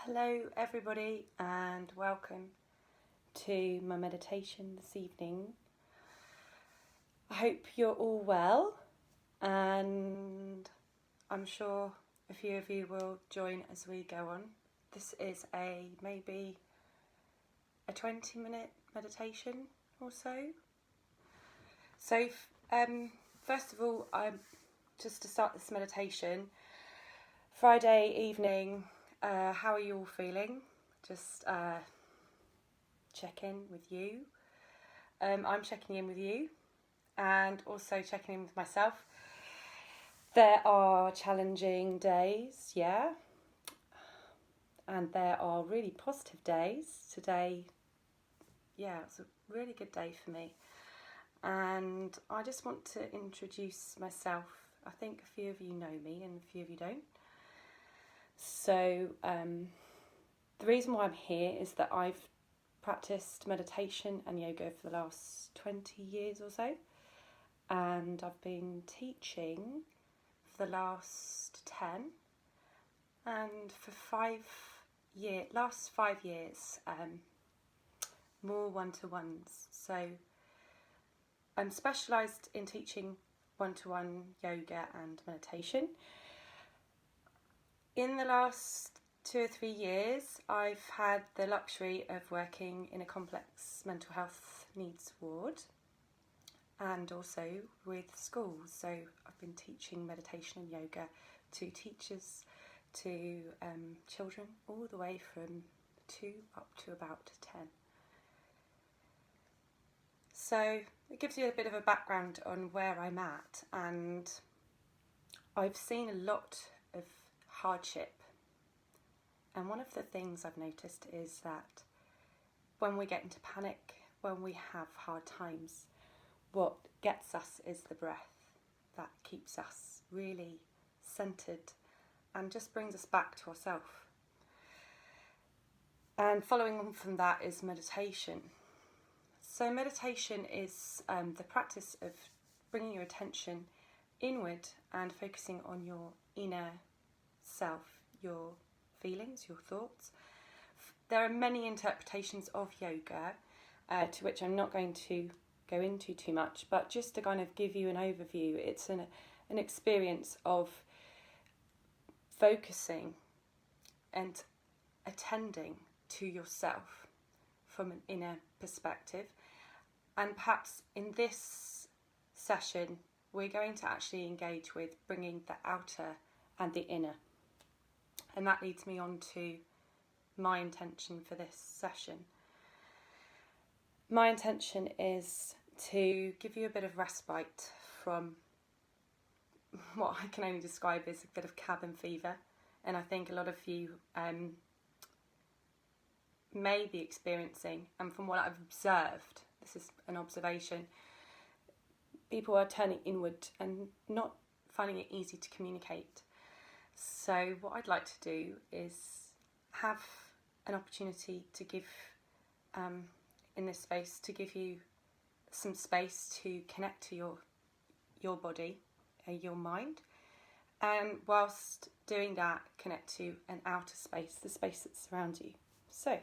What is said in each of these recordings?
Hello everybody and welcome to my meditation this evening. I hope you're all well and I'm sure a few of you will join as we go on. This is maybe a 20-minute meditation or so. So first of all, just to start this meditation, Friday evening, how are you all feeling? Just check in with you. I'm checking in with you and also checking in with myself. There are challenging days, yeah, and there are really positive days. Today, yeah, it was a really good day for me. And I just want to introduce myself. I think a few of you know me and a few of you don't. So the reason why I'm here is that I've practiced meditation and yoga for the last 20 years or so, and I've been teaching for the last 10, and for last 5 years more one-to-ones. So I'm specialised in teaching one-to-one yoga and meditation. In the last 2 or 3 years, I've had the luxury of working in a complex mental health needs ward and also with schools. So I've been teaching meditation and yoga to teachers, to children, all the way from 2 up to about 10. So it gives you a bit of a background on where I'm at, and I've seen a lot of hardship, and one of the things I've noticed is that when we get into panic, when we have hard times, what gets us is the breath that keeps us really centered and just brings us back to ourselves. And following on from that is meditation. So meditation is the practice of bringing your attention inward and focusing on your inner self, your feelings, your thoughts. There are many interpretations of yoga, to which I'm not going to go into too much, but just to kind of give you an overview, it's an experience of focusing and attending to yourself from an inner perspective. And perhaps in this session, we're going to actually engage with bringing the outer and the inner. And that leads me on to my intention for this session. My intention is to give you a bit of respite from what I can only describe as a bit of cabin fever. And I think a lot of you may be experiencing, and from what I've observed, this is an observation, people are turning inward and not finding it easy to communicate. So what I'd like to do is have an opportunity to give, in this space, to give you some space to connect to your body, your mind, and whilst doing that, connect to an outer space, the space that surrounds you. So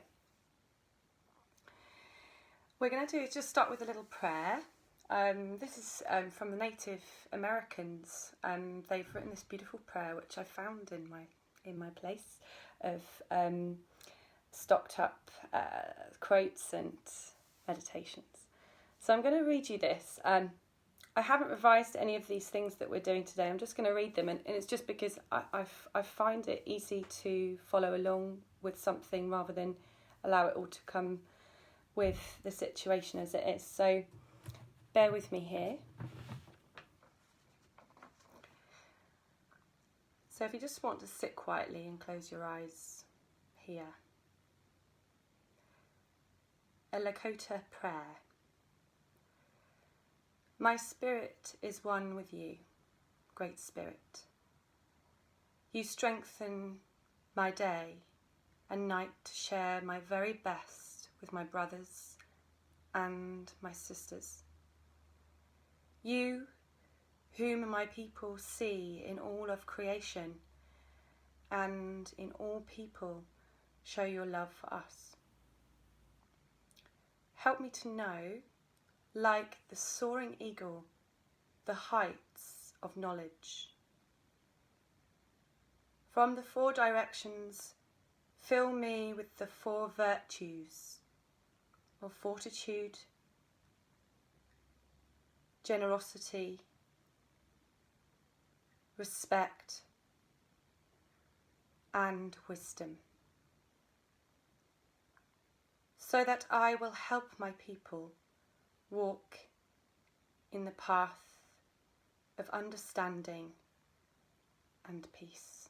we're going to just start with a little prayer. This is from the Native Americans, and they've written this beautiful prayer which I found in my place of stocked up quotes and meditations. So I'm going to read you this. I haven't revised any of these things that we're doing today. I'm just going to read them, and it's just because I find it easy to follow along with something rather than allow it all to come with the situation as it is. So bear with me here. So if you just want to sit quietly and close your eyes here. A Lakota prayer. My spirit is one with you, Great Spirit. You strengthen my day and night to share my very best with my brothers and my sisters. You, whom my people see in all of creation and in all people show your love for us. Help me to know, like the soaring eagle, the heights of knowledge. From the 4 directions, fill me with the 4 virtues of fortitude, generosity, respect, and wisdom, so that I will help my people walk in the path of understanding and peace.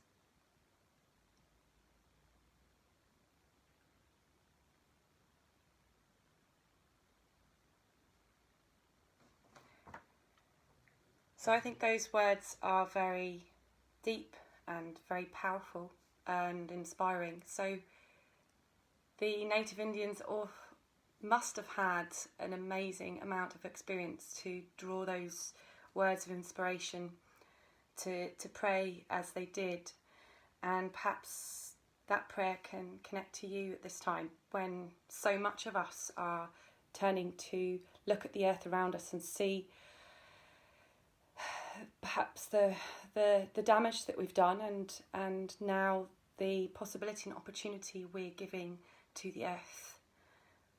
So I think those words are very deep and very powerful and inspiring. So the native Indians all must have had an amazing amount of experience to draw those words of inspiration to pray as they did. And perhaps that prayer can connect to you at this time when so much of us are turning to look at the earth around us and see perhaps the damage that we've done and now the possibility and opportunity we're giving to the earth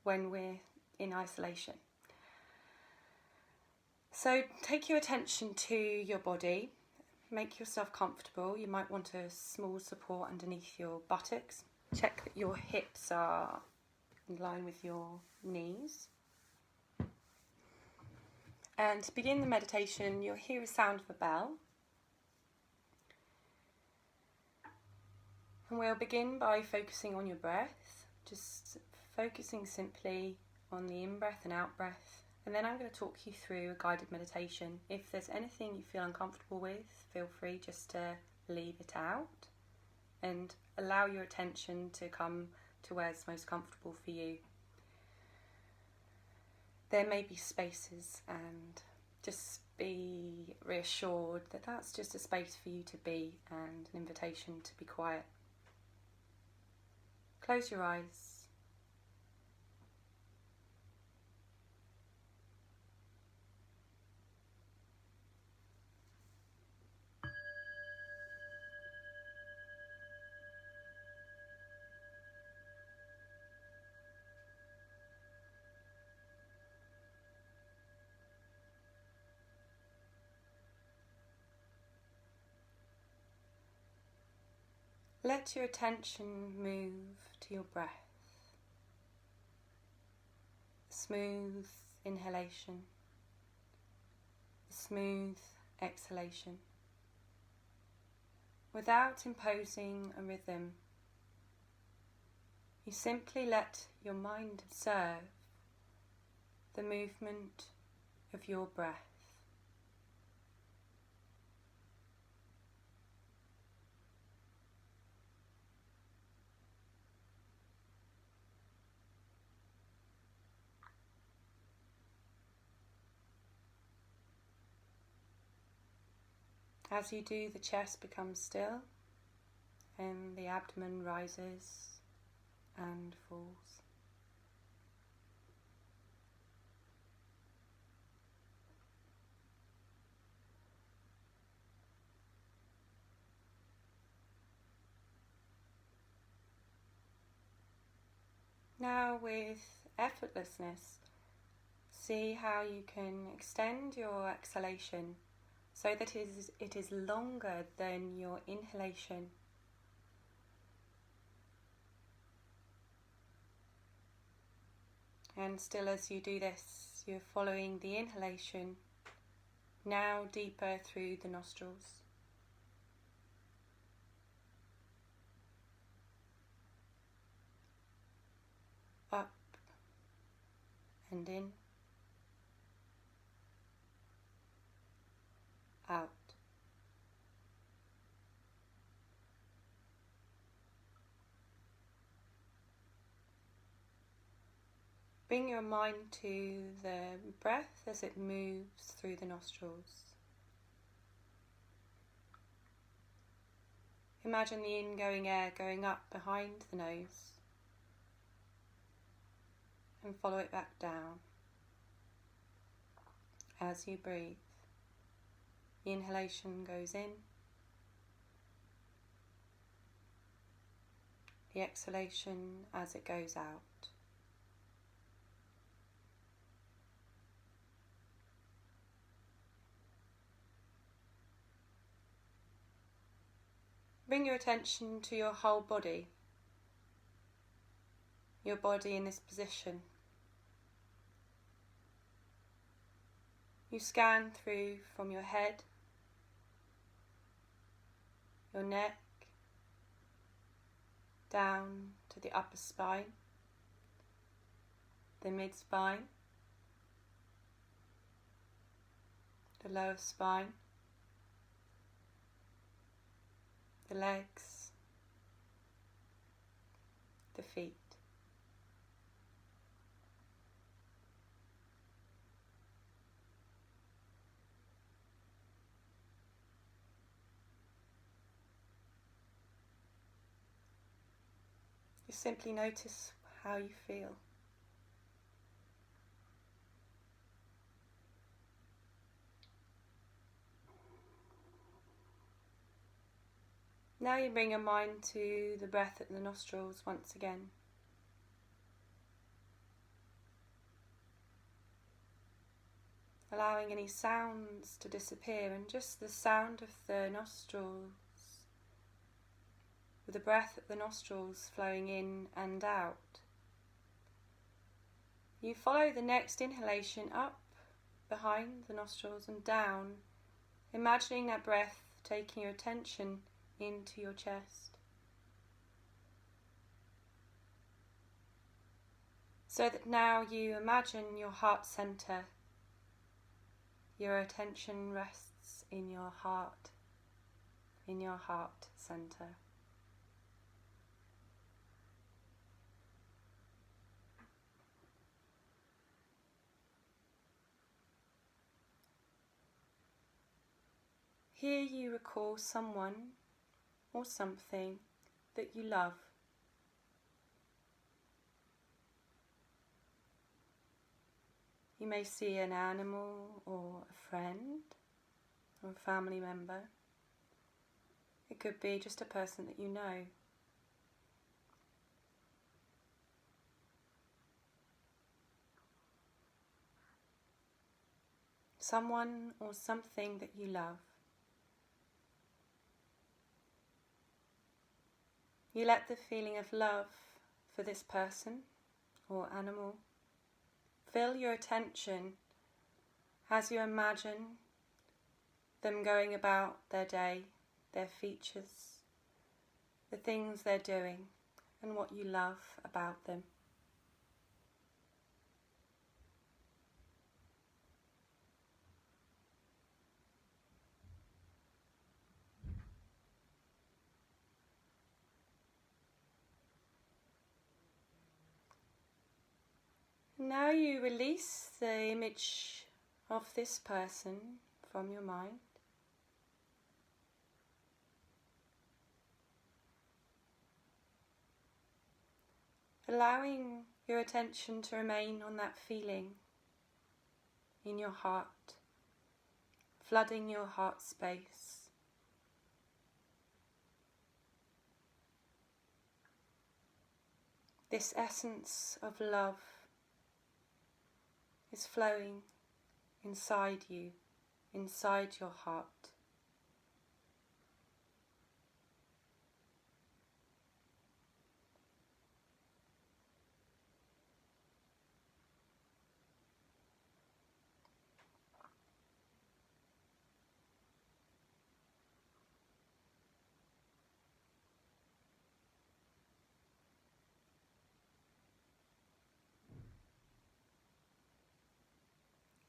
when we're in isolation. So take your attention to your body, make yourself comfortable. You might want a small support underneath your buttocks. Check that your hips are in line with your knees. And to begin the meditation, you'll hear a sound of a bell. And we'll begin by focusing on your breath, just focusing simply on the in-breath and out-breath. And then I'm going to talk you through a guided meditation. If there's anything you feel uncomfortable with, feel free just to leave it out and allow your attention to come to where it's most comfortable for you. There may be spaces, and just be reassured that that's just a space for you to be and an invitation to be quiet. Close your eyes. Let your attention move to your breath. Smooth inhalation, smooth exhalation. Without imposing a rhythm, you simply let your mind observe the movement of your breath. As you do, the chest becomes still and the abdomen rises and falls. Now, with effortlessness, see how you can extend your exhalation so that it is longer than your inhalation. And still as you do this, you're following the inhalation, now deeper through the nostrils. Up and in, out. Bring your mind to the breath as it moves through the nostrils. Imagine the ingoing air going up behind the nose and follow it back down as you breathe. The inhalation goes in, the exhalation as it goes out. Bring your attention to your whole body, your body in this position. You scan through from your head, your neck, down to the upper spine, the mid-spine, the lower spine, the legs, the feet. Just simply notice how you feel. Now you bring your mind to the breath at the nostrils once again. Allowing any sounds to disappear and just the sound of the nostrils, with the breath at the nostrils flowing in and out. You follow the next inhalation up behind the nostrils and down, imagining that breath taking your attention into your chest. So that now you imagine your heart center. Your attention rests in your heart center. Here you recall someone or something that you love. You may see an animal or a friend or a family member. It could be just a person that you know. Someone or something that you love. You let the feeling of love for this person or animal fill your attention as you imagine them going about their day, their features, the things they're doing, and what you love about them. Now you release the image of this person from your mind. Allowing your attention to remain on that feeling in your heart, flooding your heart space. This essence of love is flowing inside you, inside your heart.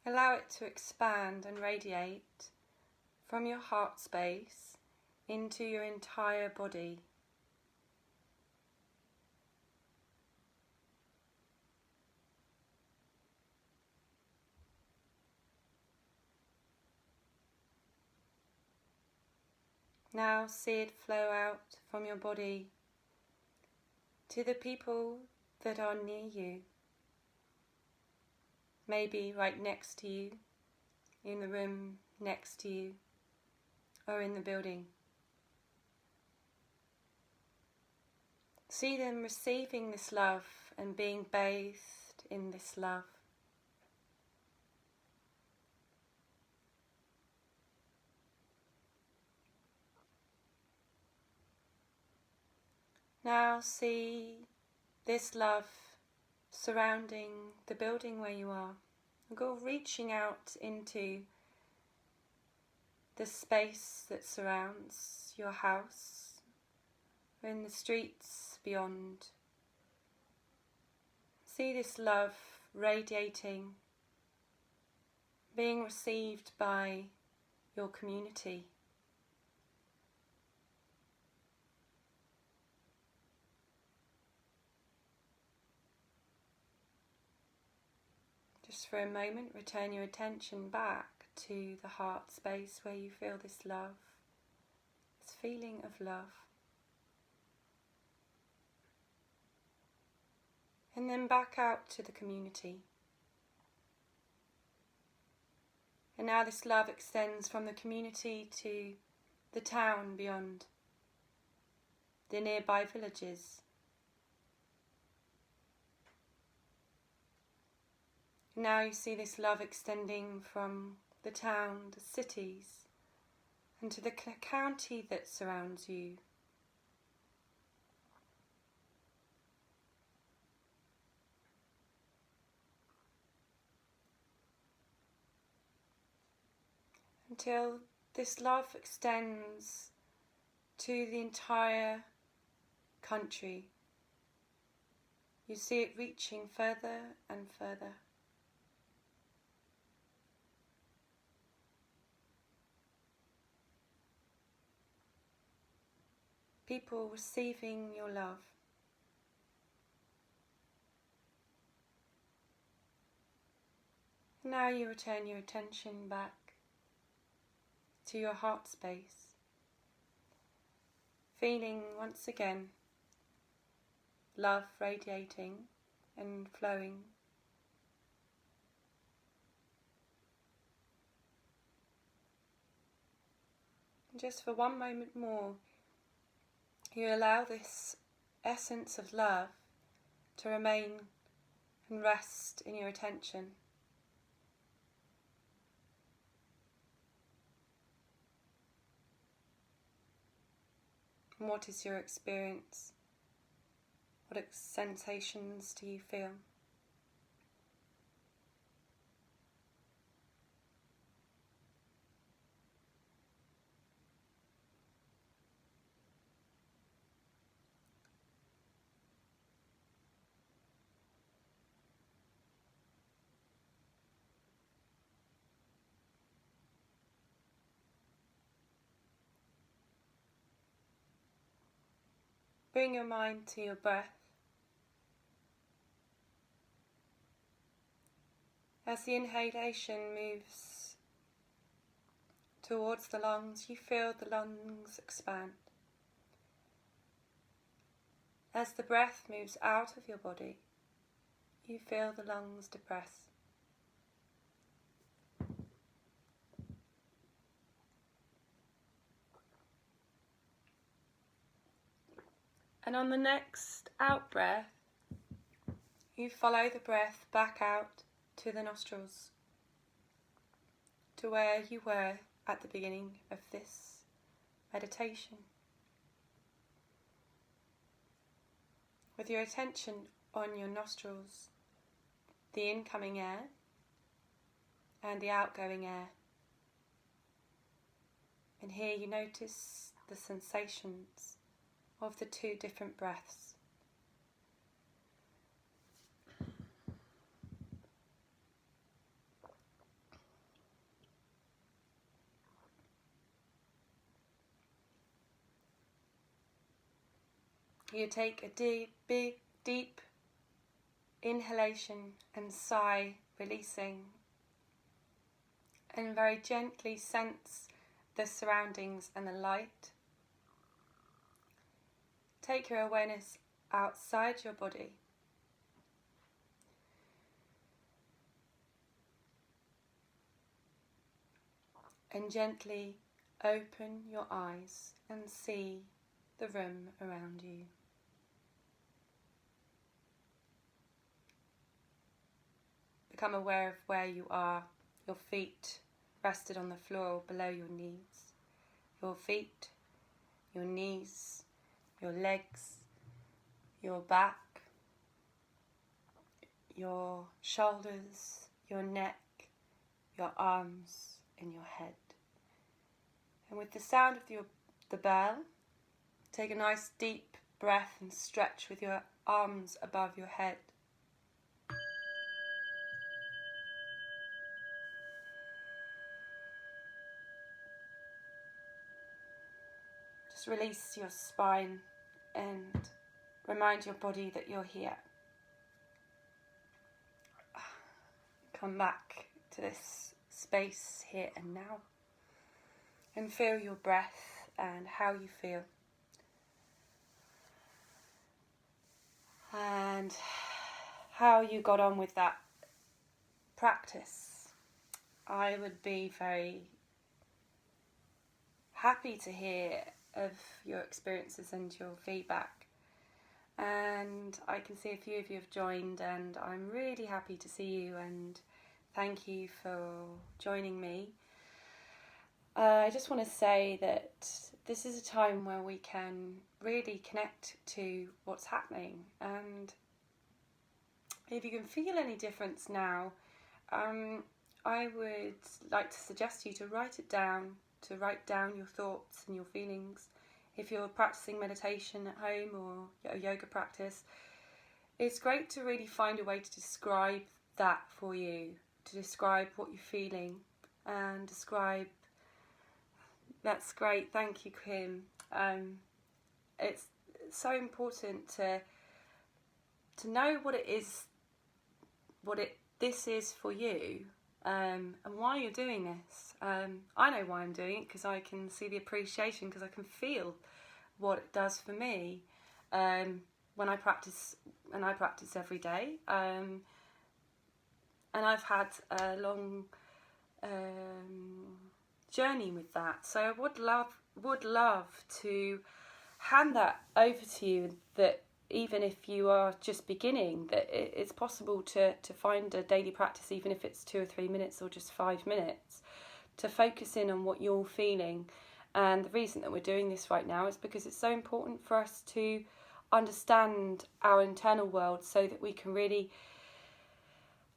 Allow it to expand and radiate from your heart space into your entire body. Now see it flow out from your body to the people that are near you, maybe right next to you, in the room next to you, or in the building. See them receiving this love and being bathed in this love. Now see this love surrounding the building where you are. Go reaching out into the space that surrounds your house, or in the streets beyond. See this love radiating, being received by your community. Just for a moment, return your attention back to the heart space where you feel this love, this feeling of love. And then back out to the community. And now this love extends from the community to the town beyond, the nearby villages. Now you see this love extending from the town, the cities, and to the county that surrounds you. Until this love extends to the entire country. You see it reaching further and further. People receiving your love. Now you return your attention back to your heart space, feeling once again love radiating and flowing. And just for one moment more, you allow this essence of love to remain and rest in your attention. And what is your experience? What sensations do you feel? Bring your mind to your breath. As the inhalation moves towards the lungs, you feel the lungs expand. As the breath moves out of your body, you feel the lungs depress. And on the next out breath, you follow the breath back out to the nostrils, to where you were at the beginning of this meditation. With your attention on your nostrils, the incoming air and the outgoing air. And here you notice the sensations of the two different breaths. You take a deep inhalation and sigh, releasing, and very gently sense the surroundings and the light take your awareness outside your body. And gently open your eyes and see the room around you. Become aware of where you are, your feet rested on the floor below your knees. Your feet, your knees, your legs, your back, your shoulders, your neck, your arms and your head. And with the sound of the bell, take a nice deep breath and stretch with your arms above your head. Just release your spine and remind your body that you're here. Come back to this space here and now. And feel your breath and how you feel. And how you got on with that practice. I would be very happy to hear of your experiences and your feedback. And I can see a few of you have joined, and I'm really happy to see you, and thank you for joining me. I just want to say that this is a time where we can really connect to what's happening, and if you can feel any difference now, I would like to suggest you to write down your thoughts and your feelings. If you're practicing meditation at home or a yoga practice, it's great to really find a way to describe that for you, to describe what you're feeling and describe. That's great, thank you, Kim. It's so important to know what it is, this is for you, and why you're doing this. I know why I'm doing it, because I can see the appreciation, because I can feel what it does for me when I practice, and I practice every day. And I've had a long journey with that, so I would love to hand that over to you, that even if you are just beginning, that it's possible to find a daily practice, even if it's 2 or 3 minutes or just 5 minutes, to focus in on what you're feeling. And the reason that we're doing this right now is because it's so important for us to understand our internal world, so that we can really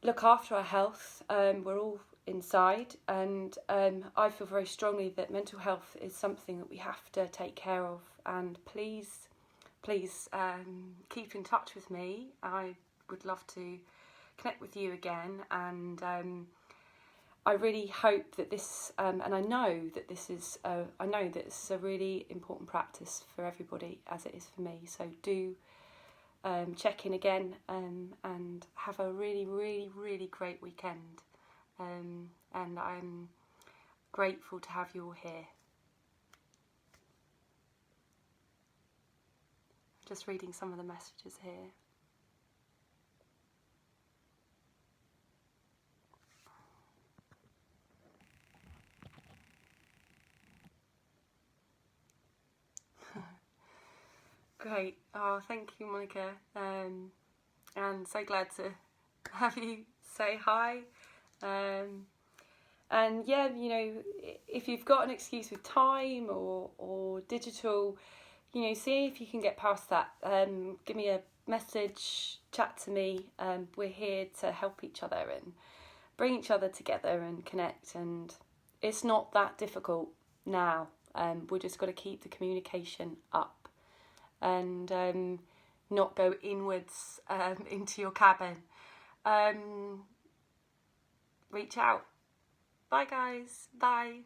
look after our health. We're all inside, and I feel very strongly that mental health is something that we have to take care of. And please keep in touch with me. I would love to connect with you again, and I really hope that this, and I know that this is a really important practice for everybody, as it is for me. So do check in again, and have a really, really, really great weekend. And I'm grateful to have you all here. Just reading some of the messages here. Great. Oh, thank you, Monica. And so glad to have you say hi. And yeah, you know, if you've got an excuse with time or digital, you know, see if you can get past that. Give me a message, chat to me. We're here to help each other and bring each other together and connect. And it's not that difficult now. We've just got to keep the communication up, and not go inwards into your cabin. Reach out. Bye guys. Bye.